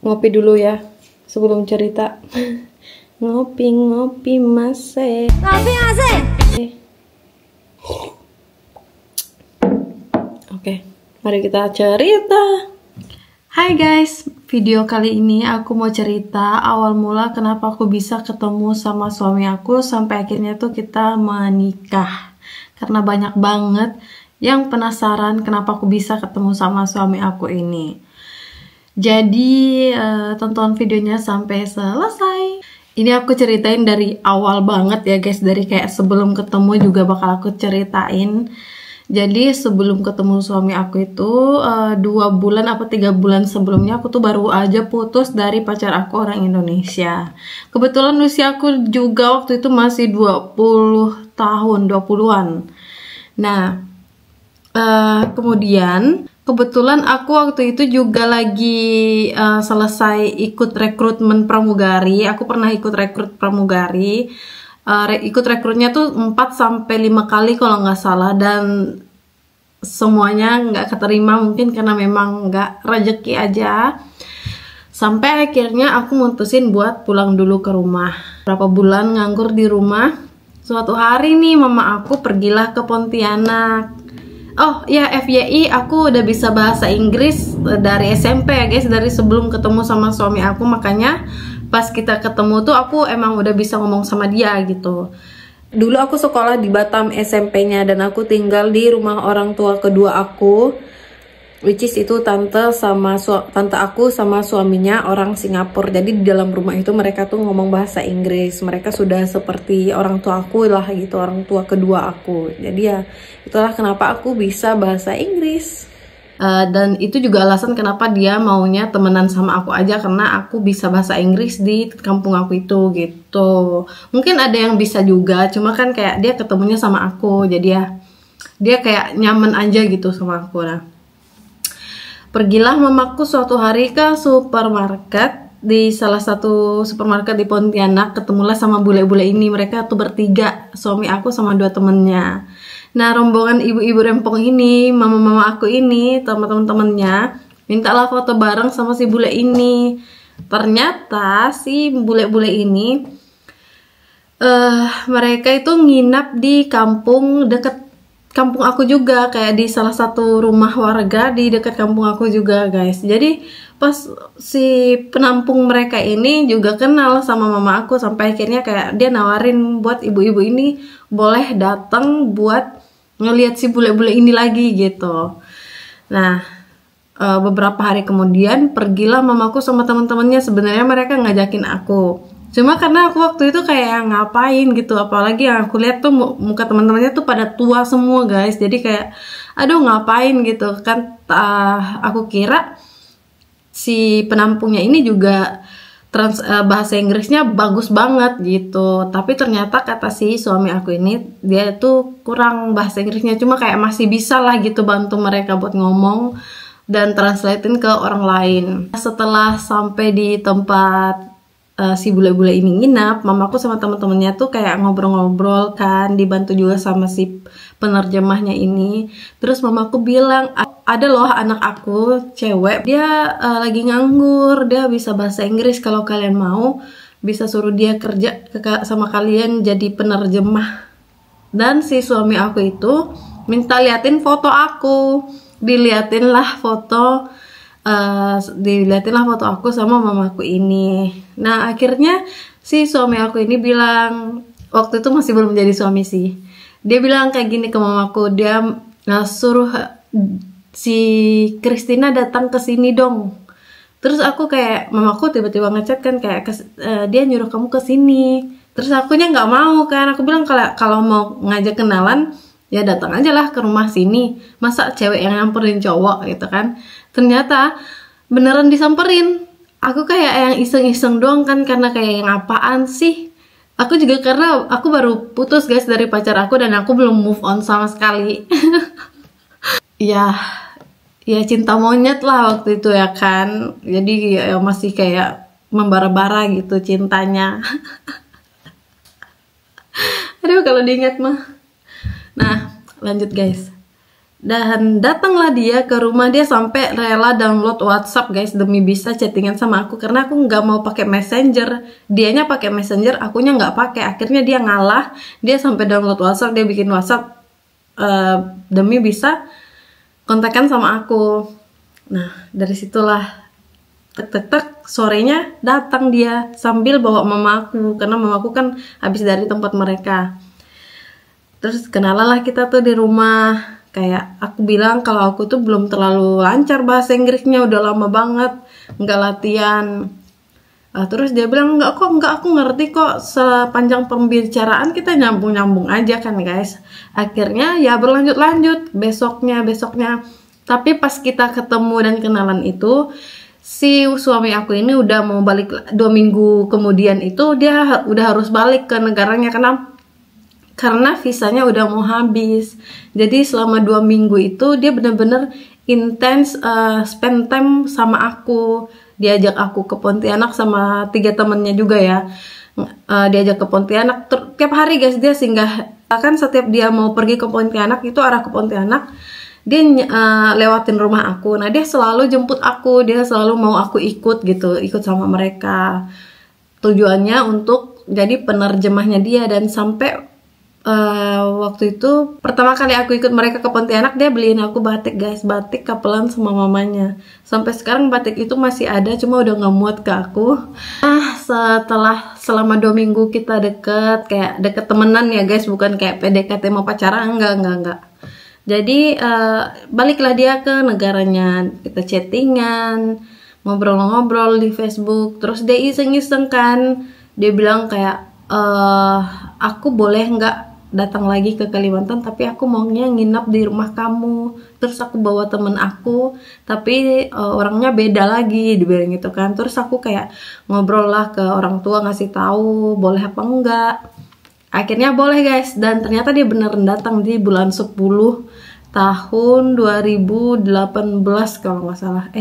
Ngopi dulu ya sebelum cerita. Ngopi masih. Oke, mari kita cerita. Hai guys, video kali ini aku mau cerita awal mula kenapa aku bisa ketemu sama suami aku sampai akhirnya tuh kita menikah. Karena banyak banget yang penasaran kenapa aku bisa ketemu sama suami aku ini. Jadi tonton videonya sampai selesai. Ini aku ceritain dari awal banget ya guys, dari kayak sebelum ketemu juga bakal aku ceritain. Jadi sebelum ketemu suami aku itu 2 bulan apa 3 bulan sebelumnya aku tuh baru aja putus dari pacar aku orang Indonesia. Kebetulan usia aku juga waktu itu masih 20 tahun, 20-an. Nah, kemudian kebetulan aku waktu itu juga lagi selesai ikut rekrutmen pramugari. Aku pernah ikut rekrut pramugari. Ikut rekrutnya tuh 4-5 kali kalau nggak salah, dan semuanya nggak keterima, mungkin karena memang nggak rezeki aja. Sampai akhirnya aku mutusin buat pulang dulu ke rumah. Berapa bulan nganggur di rumah. Suatu hari nih mama aku pergilah ke Pontianak. Oh ya, FYI aku udah bisa bahasa Inggris dari SMP ya guys, dari sebelum ketemu sama suami aku. Makanya pas kita ketemu tuh aku emang udah bisa ngomong sama dia gitu. Dulu aku sekolah di Batam SMP-nya, dan aku tinggal di rumah orang tua kedua aku, which is itu tante aku sama suaminya orang Singapura. Jadi di dalam rumah itu mereka tuh ngomong bahasa Inggris. Mereka sudah seperti orang tua aku lah gitu, orang tua kedua aku. Jadi ya itulah kenapa aku bisa bahasa Inggris. Dan itu juga alasan kenapa dia maunya temenan sama aku aja, karena aku bisa bahasa Inggris di kampung aku itu gitu. Mungkin ada yang bisa juga, cuma kan kayak dia ketemunya sama aku, jadi ya dia kayak nyaman aja gitu sama aku. Nah, pergilah mamaku suatu hari ke supermarket, di salah satu supermarket di Pontianak. Ketemulah sama bule-bule ini. Mereka tuh bertiga, suami aku sama 2 temennya. Nah, rombongan ibu-ibu rempong ini, mama-mama aku ini, teman-temannya mintalah foto bareng sama si bule ini. Ternyata si bule-bule ini mereka itu nginap di kampung deket kampung aku juga, kayak di salah satu rumah warga di dekat kampung aku juga guys. Jadi pas si penampung mereka ini juga kenal sama mama aku, sampai akhirnya kayak dia nawarin buat ibu-ibu ini boleh datang buat ngelihat si bule-bule ini lagi gitu. Nah, beberapa hari kemudian pergilah mamaku sama teman-temannya. Sebenarnya mereka ngajakin aku, cuma karena aku waktu itu kayak ngapain gitu, apalagi yang aku lihat tuh muka teman-temannya tuh pada tua semua guys. Jadi kayak aduh ngapain gitu kan. Aku kira si penampungnya ini juga bahasa Inggrisnya bagus banget gitu, tapi ternyata kata si suami aku ini dia tuh kurang bahasa Inggrisnya, cuma kayak masih bisa lah gitu bantu mereka buat ngomong dan translatein ke orang lain. Setelah sampai di tempat si bule-bule ini nginap, mamaku sama teman-temannya tuh kayak ngobrol-ngobrol kan, dibantu juga sama si penerjemahnya ini. Terus mamaku bilang, ada loh anak aku cewek, dia lagi nganggur, dia bisa bahasa Inggris, kalau kalian mau bisa suruh dia kerja sama kalian jadi penerjemah. Dan si suami aku itu minta liatin foto aku, diliatinlah foto aku sama mamaku ini. Nah, akhirnya si suami aku ini bilang, waktu itu masih belum jadi suami sih, dia bilang kayak gini ke mamaku, dia suruh si Christina datang ke sini dong. Terus aku kayak, mamaku tiba-tiba ngechat kan kayak dia nyuruh kamu ke sini. Terus akunya nggak mau kan, aku bilang kalau mau ngajak kenalan ya datang aja lah ke rumah sini, masa cewek yang nyamperin cowok gitu kan. Ternyata beneran disamperin. Aku kayak yang iseng-iseng doang kan, karena kayak yang apaan sih. Aku juga karena aku baru putus guys dari pacar aku, dan aku belum move on sama sekali. ya cinta monyet lah waktu itu ya kan. Jadi ya masih kayak membara-bara gitu cintanya. Aduh kalau diingat mah. Nah, lanjut guys. Dan datanglah dia ke rumah, dia sampai rela download WhatsApp guys demi bisa chattingan sama aku, karena aku nggak mau pakai Messenger. Dianya pakai Messenger, akunya nggak pakai. Akhirnya dia ngalah, dia sampai download WhatsApp, dia bikin WhatsApp demi bisa kontakkan sama aku. Nah dari situlah tek sorenya datang dia sambil bawa mamaku, karena mamaku kan habis dari tempat mereka. Terus kenalan lah kita tuh di rumah. Kayak aku bilang kalau aku tuh belum terlalu lancar bahasa Inggrisnya, udah lama banget nggak latihan. Terus dia bilang enggak, aku ngerti kok, sepanjang pembicaraan kita nyambung aja kan guys. Akhirnya ya berlanjut besoknya. Tapi pas kita ketemu dan kenalan itu, si suami aku ini udah mau balik 2 minggu kemudian, itu dia udah harus balik ke negaranya karena visanya udah mau habis. Jadi selama 2 minggu itu dia bener-bener intens spend time sama aku. Diajak aku ke Pontianak sama 3 temennya juga ya. Diajak ke Pontianak tiap hari guys, dia singgah. Kan setiap dia mau pergi ke Pontianak, itu arah ke Pontianak, dia lewatin rumah aku. Nah dia selalu jemput aku, dia selalu mau aku ikut gitu, ikut sama mereka. Tujuannya untuk jadi penerjemahnya dia. Dan sampai waktu itu pertama kali aku ikut mereka ke Pontianak, dia beliin aku batik guys, batik kapelan sama mamanya. Sampai sekarang batik itu masih ada, cuma udah nggak muat ke aku. Selama 2 minggu kita kayak deket temenan ya guys, bukan kayak PDKT mau pacaran, enggak. Jadi baliklah dia ke negaranya, kita chattingan, ngobrol-ngobrol di Facebook. Terus dia iseng-iseng kan, dia bilang kayak aku boleh nggak datang lagi ke Kalimantan, tapi aku maunya nginap di rumah kamu. Terus aku bawa temen aku, tapi orangnya beda lagi, dibilang gitu kan. Terus aku kayak ngobrol lah ke orang tua, ngasih tahu boleh apa enggak. Akhirnya boleh guys, dan ternyata dia beneran datang di bulan 10 tahun 2018 kalau nggak salah.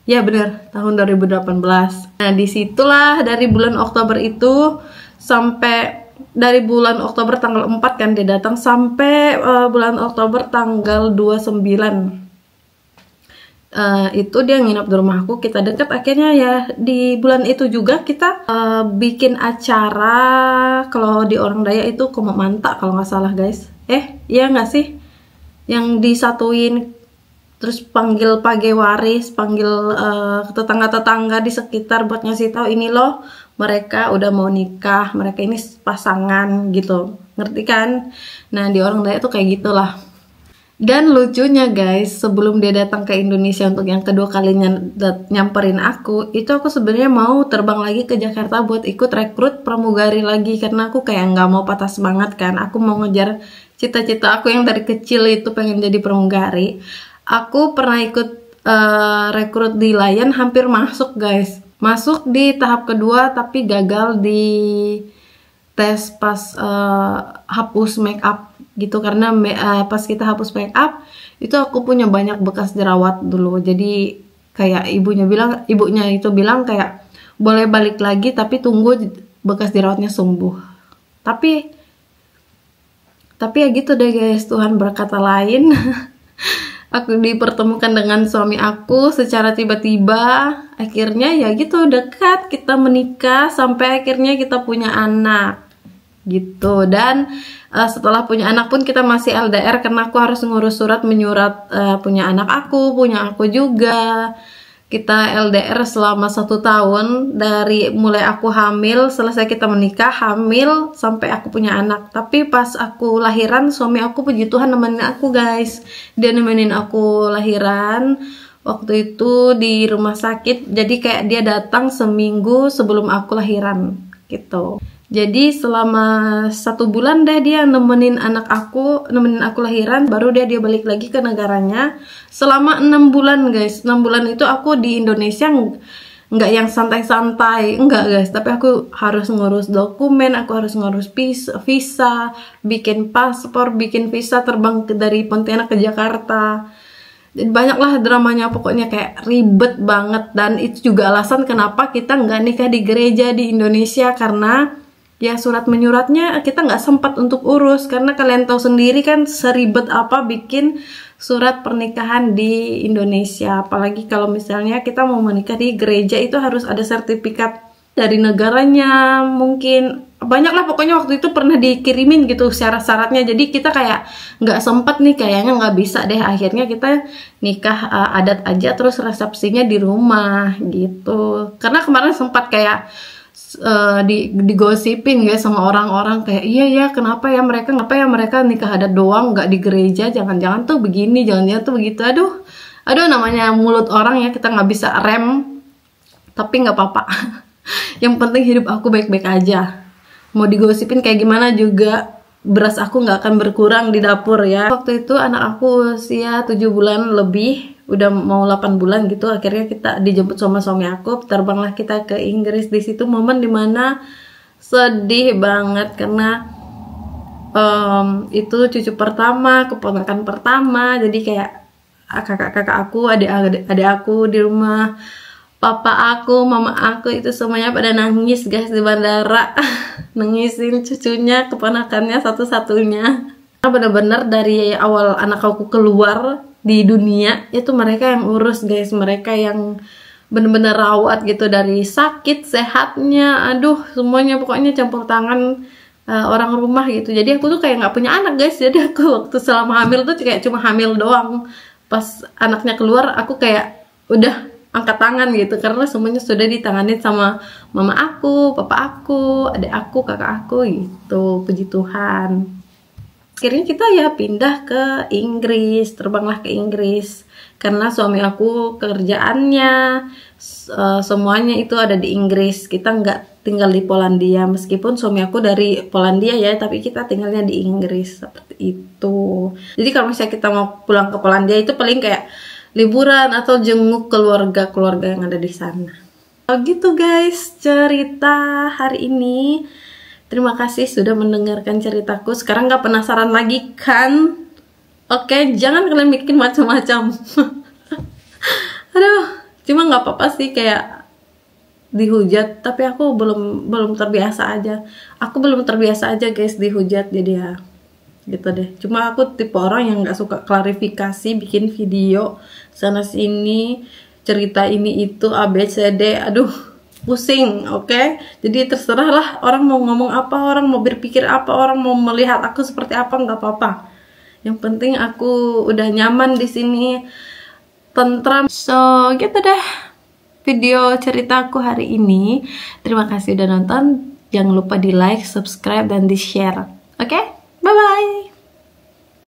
Ya bener, tahun 2018. Nah disitulah dari bulan Oktober itu sampai, dari bulan Oktober tanggal 4 kan dia datang, sampai bulan Oktober tanggal 29 itu dia nginap di rumah aku, kita deket. Akhirnya ya di bulan itu juga kita bikin acara, kalau di orang Dayak itu Komok Manta kalau nggak salah guys. Iya nggak sih, yang disatuin, terus panggil pagewaris, panggil tetangga-tetangga di sekitar buat ngasih tahu ini loh, mereka udah mau nikah, mereka ini pasangan gitu, ngerti kan? Nah di orang Dayak tuh kayak gitulah. Dan lucunya guys, sebelum dia datang ke Indonesia untuk yang kedua kalinya nyamperin aku, itu aku sebenarnya mau terbang lagi ke Jakarta buat ikut rekrut pramugari lagi, karena aku kayak nggak mau patah semangat kan. Aku mau ngejar cita-cita aku yang dari kecil itu, pengen jadi pramugari. Aku pernah ikut rekrut di Lion, hampir masuk guys. Masuk di tahap kedua, tapi gagal di tes pas hapus make up gitu, karena pas kita hapus make up itu aku punya banyak bekas jerawat dulu. Jadi kayak ibunya itu bilang kayak boleh balik lagi tapi tunggu bekas jerawatnya sembuh. Tapi ya gitu deh guys, Tuhan berkata lain. Aku dipertemukan dengan suami aku secara tiba-tiba. Akhirnya ya gitu, dekat, kita menikah, sampai akhirnya kita punya anak gitu. Dan setelah punya anak pun kita masih LDR, karena aku harus ngurus surat menyurat punya anak aku, punya aku juga. Kita LDR selama 1 tahun, dari mulai aku hamil, selesai kita menikah, hamil, sampai aku punya anak. Tapi pas aku lahiran, suami aku puji Tuhan nemenin aku guys. Dia nemenin aku lahiran waktu itu di rumah sakit. Jadi kayak dia datang seminggu sebelum aku lahiran gitu. Jadi selama 1 bulan deh dia nemenin aku lahiran, baru dia balik lagi ke negaranya. Selama 6 bulan guys, 6 bulan itu aku di Indonesia nggak yang santai-santai, enggak guys, tapi aku harus ngurus dokumen, aku harus ngurus visa, bikin paspor, bikin visa, terbang dari Pontianak ke Jakarta. Banyaklah dramanya, pokoknya kayak ribet banget. Dan itu juga alasan kenapa kita nggak nikah di gereja di Indonesia, karena ya surat menyuratnya kita nggak sempat untuk urus, karena kalian tahu sendiri kan seribet apa bikin surat pernikahan di Indonesia. Apalagi kalau misalnya kita mau menikah di gereja, itu harus ada sertifikat dari negaranya, mungkin banyak lah pokoknya. Waktu itu pernah dikirimin gitu syarat-syaratnya, jadi kita kayak nggak sempat nih, kayaknya nggak bisa deh. Akhirnya kita nikah adat aja, terus resepsinya di rumah gitu. Karena kemarin sempat kayak digosipin ya sama orang-orang, kayak iya kenapa ya mereka nikah adat doang, nggak di gereja, jangan-jangan tuh begini, jangan-jangan tuh begitu. Aduh namanya mulut orang ya, kita nggak bisa rem, tapi nggak apa-apa. Yang penting hidup aku baik-baik aja. Mau digosipin kayak gimana juga, beras aku nggak akan berkurang di dapur ya. Waktu itu anak aku usia 7 bulan lebih, udah mau 8 bulan gitu. Akhirnya kita dijemput sama suami aku, terbanglah kita ke Inggris. Di situ momen dimana sedih banget, karena itu cucu pertama, keponakan pertama. Jadi kayak kakak-kakak aku, adik aku di rumah, papa aku, mama aku, itu semuanya pada nangis guys di bandara. Nangisin cucunya, keponakannya satu-satunya. Bener-bener dari awal anak aku keluar di dunia, itu mereka yang urus guys. Mereka yang bener-bener rawat gitu, dari sakit, sehatnya, aduh semuanya pokoknya campur tangan orang rumah gitu. Jadi aku tuh kayak nggak punya anak guys. Jadi aku waktu selama hamil tuh kayak cuma hamil doang. Pas anaknya keluar aku kayak udah angkat tangan gitu, karena semuanya sudah ditangani sama mama aku, papa aku, adik aku, kakak aku gitu. Puji Tuhan. Akhirnya kita ya pindah ke Inggris, terbanglah ke Inggris, karena suami aku kerjaannya semuanya itu ada di Inggris. Kita nggak tinggal di Polandia, meskipun suami aku dari Polandia ya, tapi kita tinggalnya di Inggris, seperti itu. Jadi kalau misalnya kita mau pulang ke Polandia, itu paling kayak liburan atau jenguk keluarga yang ada di sana. Oh gitu guys, cerita hari ini. Terima kasih sudah mendengarkan ceritaku. Sekarang gak penasaran lagi kan? Oke, jangan kalian bikin macam-macam. Aduh, cuma nggak apa-apa sih kayak dihujat, tapi aku belum terbiasa aja. Aku belum terbiasa aja guys dihujat, jadi ya gitu deh. Cuma aku tipe orang yang nggak suka klarifikasi, bikin video sana sini, cerita ini itu ABCD, aduh pusing. Oke? Jadi terserah lah orang mau ngomong apa, orang mau berpikir apa, orang mau melihat aku seperti apa, nggak apa-apa. Yang penting aku udah nyaman di sini, tentram. So gitu deh video ceritaku hari ini. Terima kasih udah nonton. Jangan lupa di like, subscribe, dan di share. Oke? Bye-bye.